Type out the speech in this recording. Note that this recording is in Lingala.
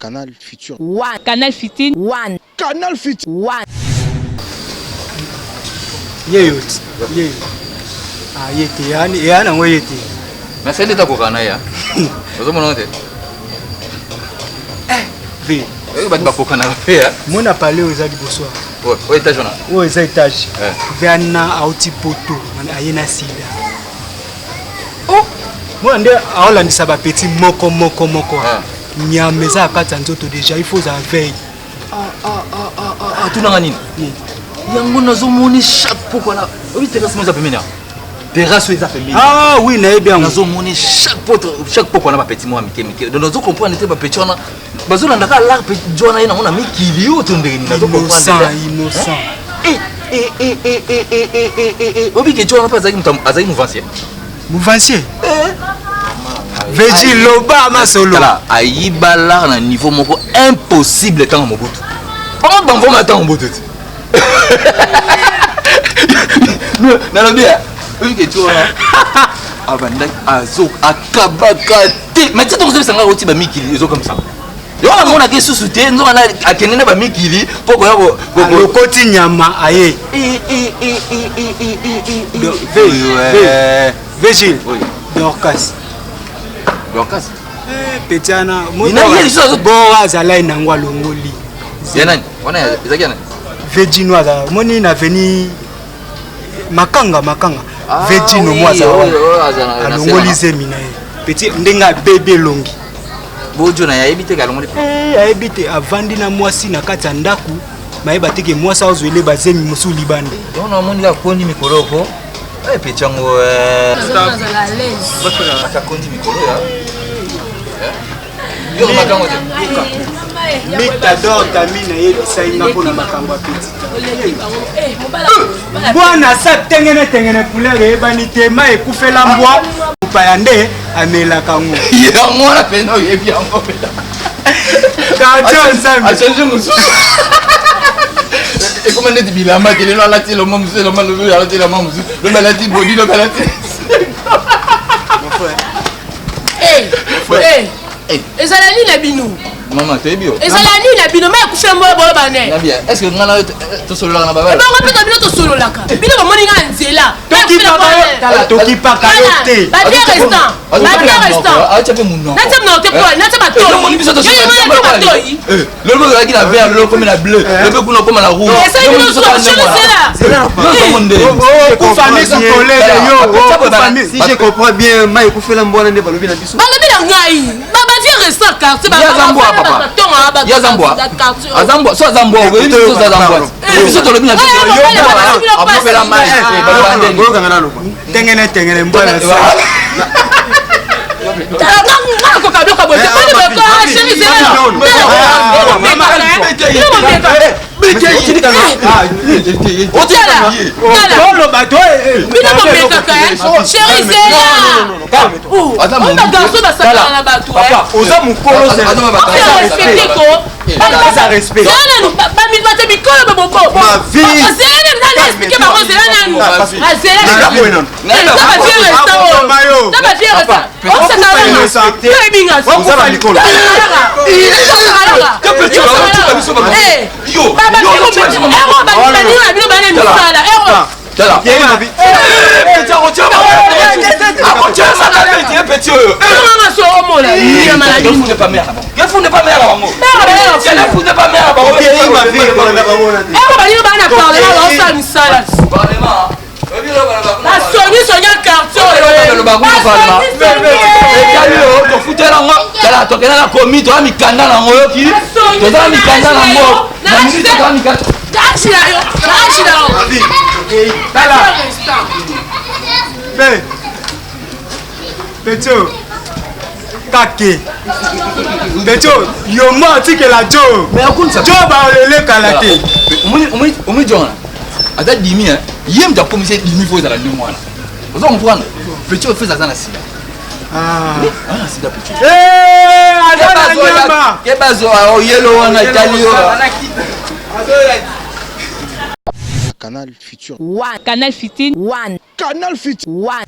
Canal Futur. One. Canal Futur. One. Canal Futur. One. Yeyot. Yey. Ah yete yana ngo yete. Mais c'est l'état kokana ya. Ozo monote. V. Ba ba kokana fe ya. Mon a parlé aux adi bonsoir. Ouais, étage on a. Ouais, ça étage. Viana auti poto, man ayena sida. Oh, moi ande aolandisa ba petit moko. Nyameza akata nzoto déjà, il faut ça veille. Tout na nini? Yango nazomoni chaque poko na. Oui, terrasse mo za pemena. Terrasse za pemena. Ah oui, na bien. Nazomoni chaque poko na ba petit mo mike. Donc nazo comprendre te ba petit ona. Bazona ndaka la petit jona ina ona mikili yo to ndeni nazo comprendre. Innocent. Obi ke jona pa azaki mouvancier. Mouvancier? Veji loba masolo. Tala ayiba la na niveau moko impossible tant Mobutu. Comment bango mata Mobutu? Non bien. Obi ke jona. Abanda azo akabakati. Mais tu te retrouves sanga oti ba mikili zo comme ça. Yo on a que sous-souté nous on a akenene ba mikili poko yako lokoti nyama aye. Veji. Dorcas. Dorcas. Petiana, moi bon azala inangwa longoli. Yanani, on a ezakana. Veji noaza, moni na veni makanga. Veji no mwaza. Longoli zemina. Petit ndenga bébé longi. Bojo na yebite ka longoli. Yebite avandi na mwasi na kati ya ndaku. Mayeba teke mwasa ozwele bazemi musuli bande. On moni ka kondi mikoloko. Petit yango Azala l'aise. Baka kondi mikolo ya. Yo makango te. Mitador tamina yebisa inga pona makambo petit. Bwana sa tengene couleur ebani tema ekufela mbwa upayande amela kango. Yango na peno yebi yango pela. Ka change musu. Et comment est-ce qu'il a marqué le lati le mamusu le manusu le lati le mamusu le malati body le malati. Ezalani na binu. Maman t'es bio. Ezalani na binu mais coucher moi bolo bané. Bien. Est-ce que ngana to solo la na baba? Ba ko peta binu to solo la ka. Binu ba moni nga nzela. Toki pa kayote. Ba bien restant. Ah tu peux mon nom. Na tebe na te quoi, na tebe to. Le biso to solo. Le logo qui la vert, le logo comme la bleue, le logo comme la rouge. Le biso to solo si je comprends bien, Maï Koufé Lamboana ne balobi na biso. Balobi na ngai. Ba bien restant quartier ba. Yazambwa. Azambwa, so Azambwa, oui, so Azambwa. Biso to lobi na biso. Yo ba la mai. Tengene mbona. Kake. Beto, yo mo tike la jo. Mais akunza. Jo ba le kalate. Omi John. Ada dimi hein. Yem da commissaire dimi faut za la deux mois. Vous comprenez? Petit fait ça na sida. Ah, sida petit. Adana nyama. Kebazo o yellow wana Italie. Canal Futur. One. Canal Futur. One. Canal Futur. One.